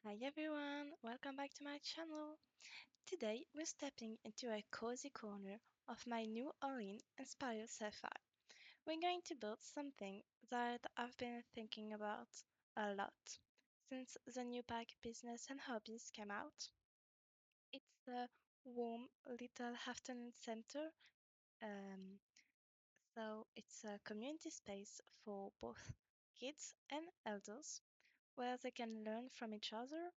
Hi everyone, welcome back to my channel. Today we're stepping into a cozy corner of my New Orleans inspired sci-fi. We're going to build something that I've been thinking about a lot since the new pack business and hobbies came out. It's a warm little afternoon center, um, so it's a community space for both kids and elders where they can learn from each other,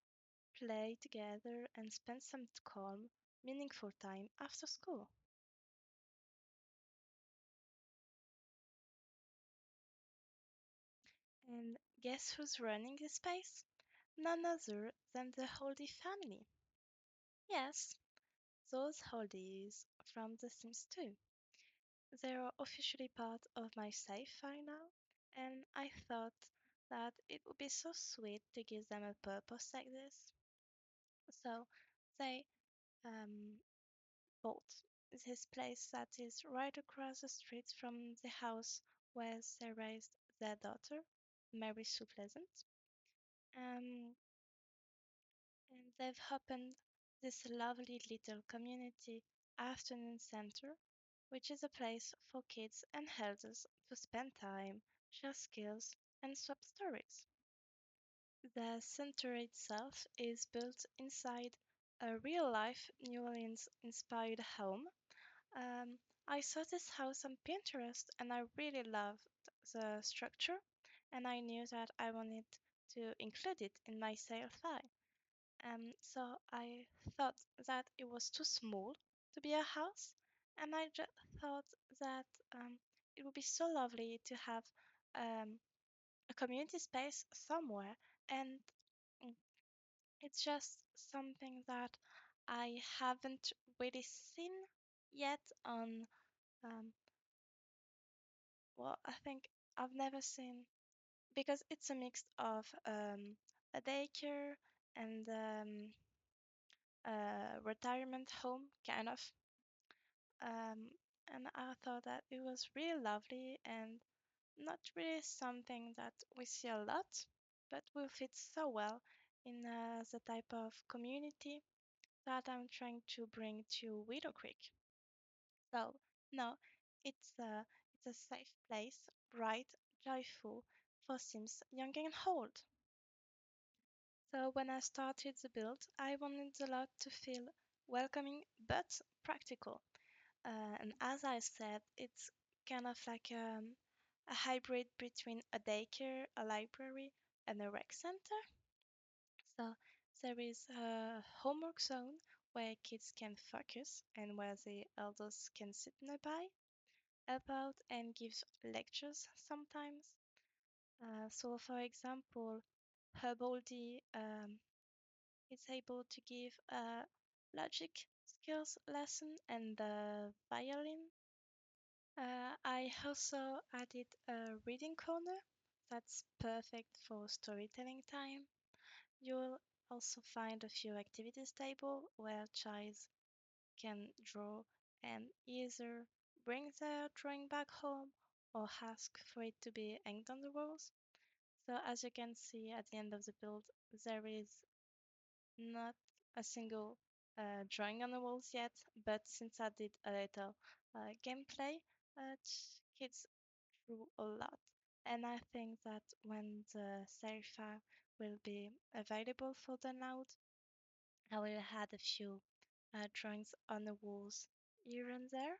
play together, and spend some calm, meaningful time after school. And guess who's running this space? None other than the Oldie family. Yes, those Oldies from The Sims 2. They are officially part of my sci-fi now, and I thought that it would be so sweet to give them a purpose like this. So they um, bought this place that is right across the street from the house where they raised their daughter, Mary Sue Pleasant. Um, and they've opened this lovely little community afternoon center, which is a place for kids and elders to spend time, share skills, and swap stories. The center itself is built inside a real life New Orleans inspired home. I saw this house on Pinterest and I really loved the structure, and I knew that I wanted to include it in my sale file. So I thought that it was too small to be a house, and I just thought that it would be so lovely to have um, a community space somewhere, and mm, it's just something that I haven't really seen yet on um, well, I think I've never seen because it's a mix of a daycare and a retirement home, kind of. Um, and I thought that it was really lovely and not really something that we see a lot, but will fit so well in the type of community that I'm trying to bring to Widow Creek. So, no, it's a safe place, bright, joyful for Sims young and old. So when I started the build, I wanted the lot to feel welcoming but practical. And as I said, it's kind of like a hybrid between a daycare, a library, and a rec center. So there is a homework zone where kids can focus and where the elders can sit nearby, help out, and give lectures sometimes. So, for example, Oldie is able to give a logic skills lesson and the violin. I also added a reading corner that's perfect for storytelling time. You'll also find a few activities table where childs can draw and either bring their drawing back home or ask for it to be hanged on the walls. So as you can see at the end of the build, there is not a single drawing on the walls yet, but since I did a little gameplay, kids drew a lot. And I think that when the Serifa will be available for download, I will add a few drawings on the walls here and there.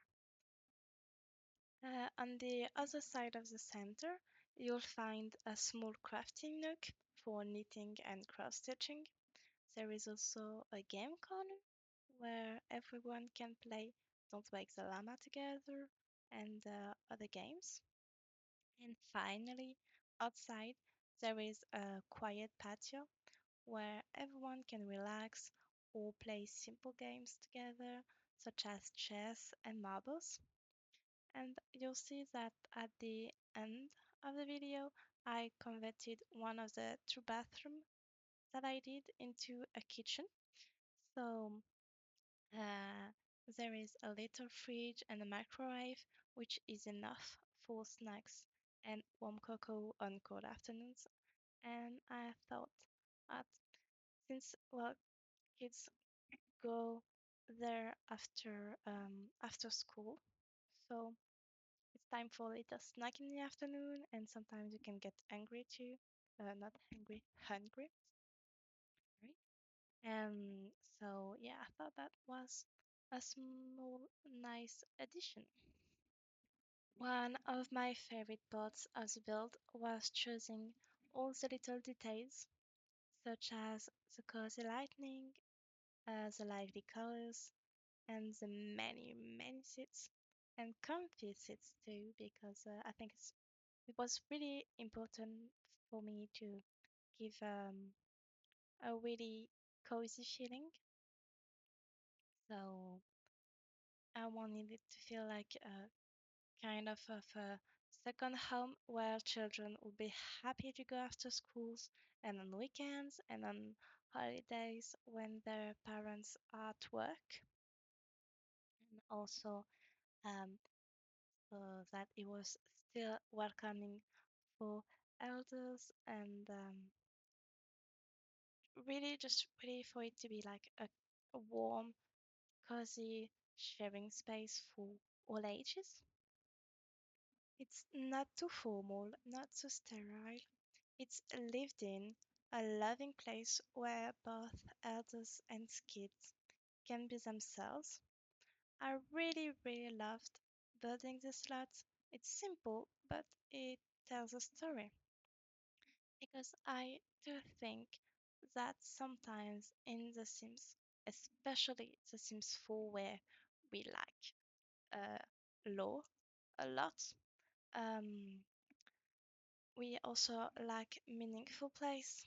On the other side of the center, you'll find a small crafting nook for knitting and cross stitching. There is also a game corner where everyone can play Don't Wake the Llama together and other games. And finally, outside, there is a quiet patio where everyone can relax or play simple games together, such as chess and marbles. And you'll see that at the end of the video, I converted one of the two bathrooms that I did into a kitchen. So uh, there is a little fridge and a microwave, which is enough for snacks and warm cocoa on cold afternoons. And I thought that since well, kids go there after school, so it's time for a little snack in the afternoon, and sometimes you can get angry too. Not hungry, hungry. Sorry. So yeah, I thought that was a small, nice addition. One of my favorite parts of the build was choosing all the little details, such as the cozy lighting, the lively colors, and the many, many seats, and comfy seats too, because I think it was really important for me to give a really cozy feeling. So I wanted it to feel like a kind of a second home where children would be happy to go after schools and on weekends and on holidays when their parents are at work. And also um, so that it was still welcoming for elders and really just really for it to be like a warm, cozy sharing space for all ages. It's not too formal, not too sterile. It's a lived in, a loving place where both elders and kids can be themselves. I really, really loved building this lot. It's simple, but it tells a story. Because I do think that sometimes in The Sims, especially The Sims 4, where we like law a lot, um, we also like meaningful place.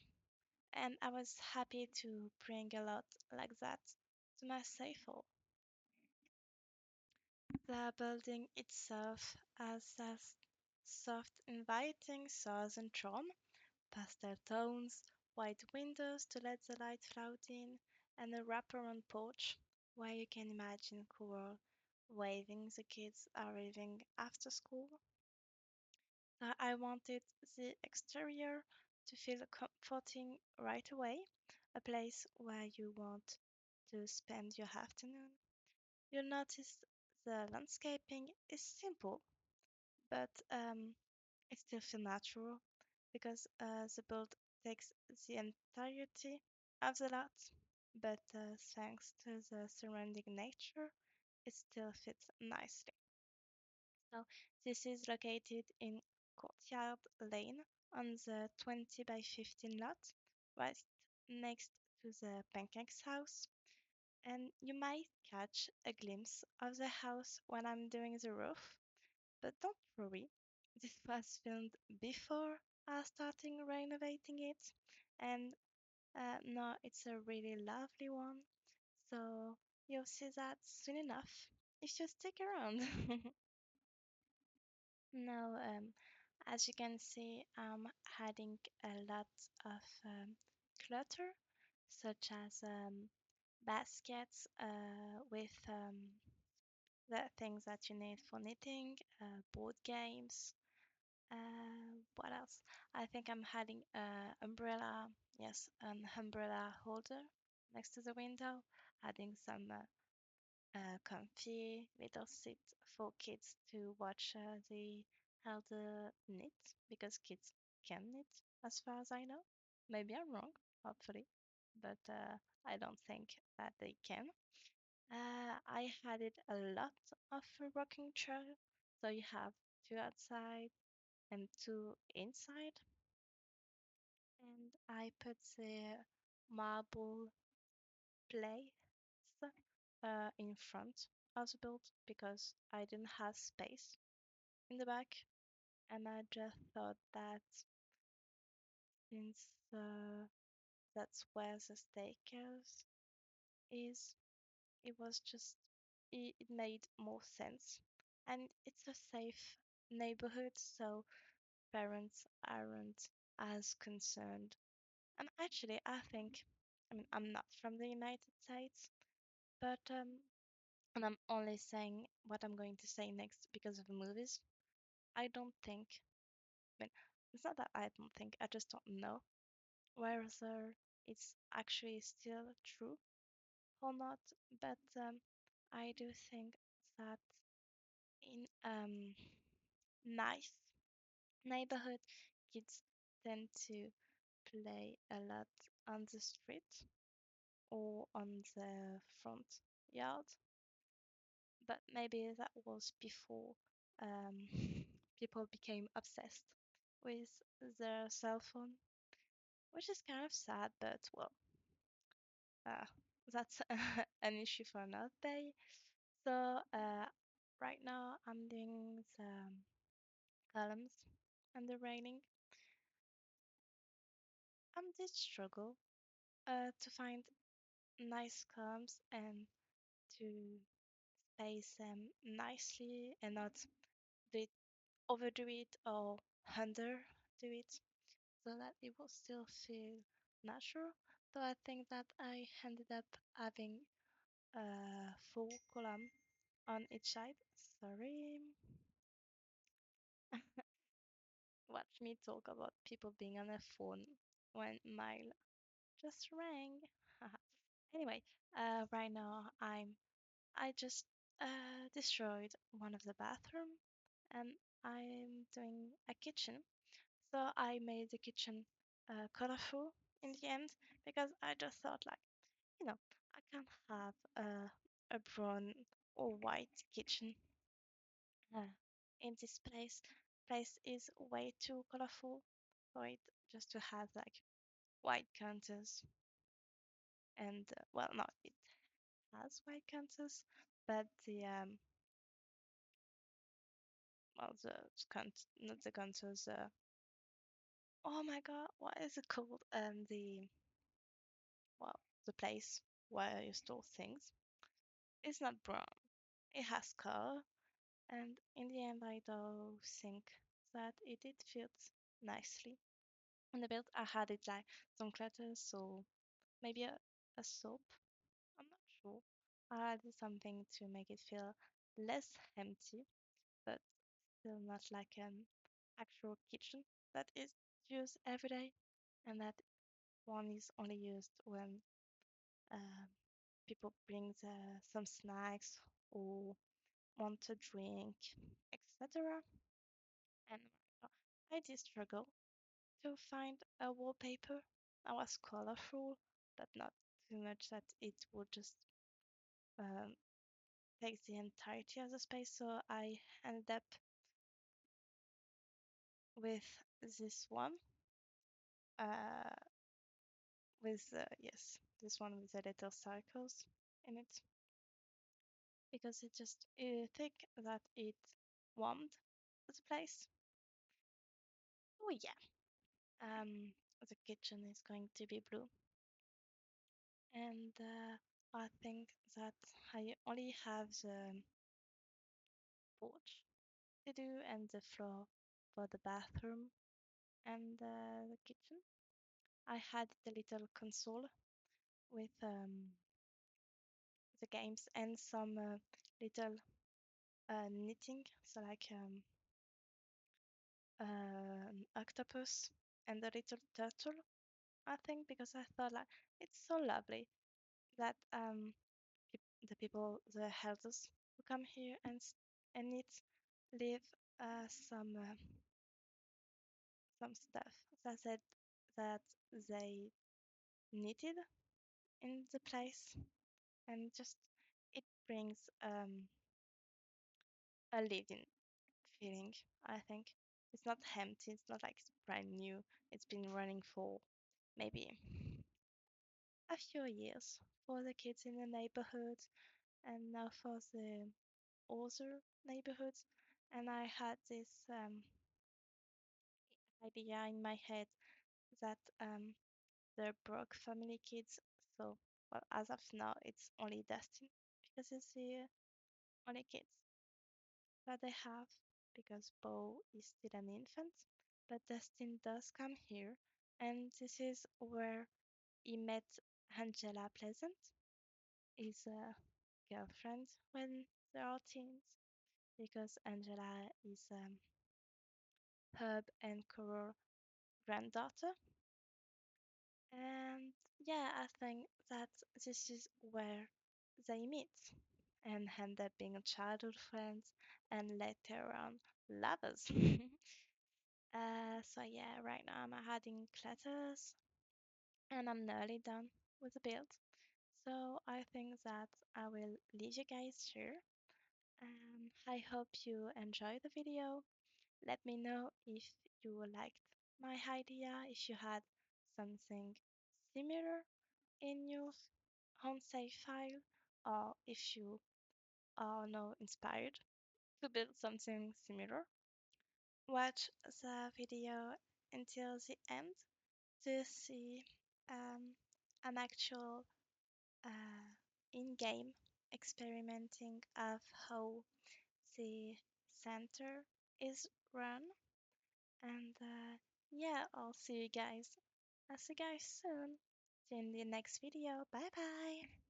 And I was happy to bring a lot like that to my safe hole. The building itself has a soft, inviting southern charm, pastel tones, white windows to let the light flood in, and a wraparound porch where you can imagine Coral waving the kids arriving after school. I wanted the exterior to feel comforting right away, a place where you want to spend your afternoon. You'll notice the landscaping is simple, but it still feels natural because the build takes the entirety of the lot, but thanks to the surrounding nature, it still fits nicely. So this is located in Courtyard Lane on the 20 by 15 lot, right next to the Pancake's house. And you might catch a glimpse of the house when I'm doing the roof, but don't worry, this was filmed before I started renovating it, and no, it's a really lovely one. So you'll see that soon enough if you stick around. Now, as you can see, I'm adding a lot of clutter, such as baskets with the things that you need for knitting, board games. What else? I think I'm adding umbrella, yes, an umbrella holder next to the window, adding some comfy little seat for kids to watch the elder knit because kids can knit as far as I know. Maybe I'm wrong, hopefully, but I don't think that they can. I added a lot of rocking chair, so you have two outside and two inside, and I put the marble place in front of the build because I didn't have space in the back, and I just thought that since that's where the steakhouse is, it was just it made more sense, and it's a safe neighborhood, so parents aren't as concerned. And actually, I think, I mean, I'm not from the United States, but and I'm only saying what I'm going to say next because of the movies. I don't think, I mean, it's not that I don't think, I just don't know whether it's actually still true or not, but I do think that in nice neighborhood, kids tend to play a lot on the street or on the front yard, but maybe that was before um, people became obsessed with their cell phone, which is kind of sad, but well, uh, that's an issue for another day. So right now I'm doing the columns and the railing. I'm did struggle to find nice columns and to space them nicely and not do it, overdo it or underdo it so that it will still feel natural. Though I think that I ended up having a full column on each side. Sorry. Watch me talk about people being on a phone when my just rang. Anyway, right now I just destroyed one of the bathroom and I'm doing a kitchen. So I made the kitchen colorful in the end because I just thought like, you know, I can't have a brown or white kitchen uh, in this place. Place is way too colorful for it just to have like white counters and well, no, it has white counters, but the well, the not the counters. Oh my God, what is it called? The well, the place where you store things is not brown. It has color, and in the end, I do think that it did fit nicely. In the build, I had it like some clutter, so maybe a soap. I'm not sure. I added something to make it feel less empty, but still not like an actual kitchen that is used every day, and that one is only used when uh, people bring some snacks or want to drink, etc. And I did struggle to find a wallpaper that was colorful, but not too much that it would just um, take the entirety of the space. So I ended up with this one, uh, with yes, this one with the little circles in it, because it just you think that it warmed the place. Oh yeah. The kitchen is going to be blue, and I think that I only have the porch to do and the floor for the bathroom and the kitchen. I had the little console with the games and some little knitting, so like an octopus and a little turtle. I think because I thought like it's so lovely that the people, the elders who come here and knit, leave some stuff that said that they knitted in the place, and just it brings a living feeling. I think it's not empty. It's not like it's brand new. It's been running for maybe a few years for the kids in the neighborhood, and now for the older neighborhoods. And I had this idea in my head that they're broke family kids. So, well, as of now, it's only Dustin because it's the only kids that they have because Bo is still an infant. But Dustin does come here, and this is where he met Angela Pleasant, his girlfriend when they are teens, because Angela is Herb and Coral granddaughter, And yeah, I think that this is where they meet and end up being childhood friends and later on lovers. So yeah, right now I'm adding clutters and I'm nearly done with the build. So I think that I will leave you guys here. I hope you enjoyed the video. Let me know if you liked my idea, if you had something similar in your home save file, or if you are now inspired to build something similar. Watch the video until the end to see um, an actual uh, in-game experimenting of how the center is run. And yeah, I'll see you guys. I'll see you guys soon in the next video. Bye bye.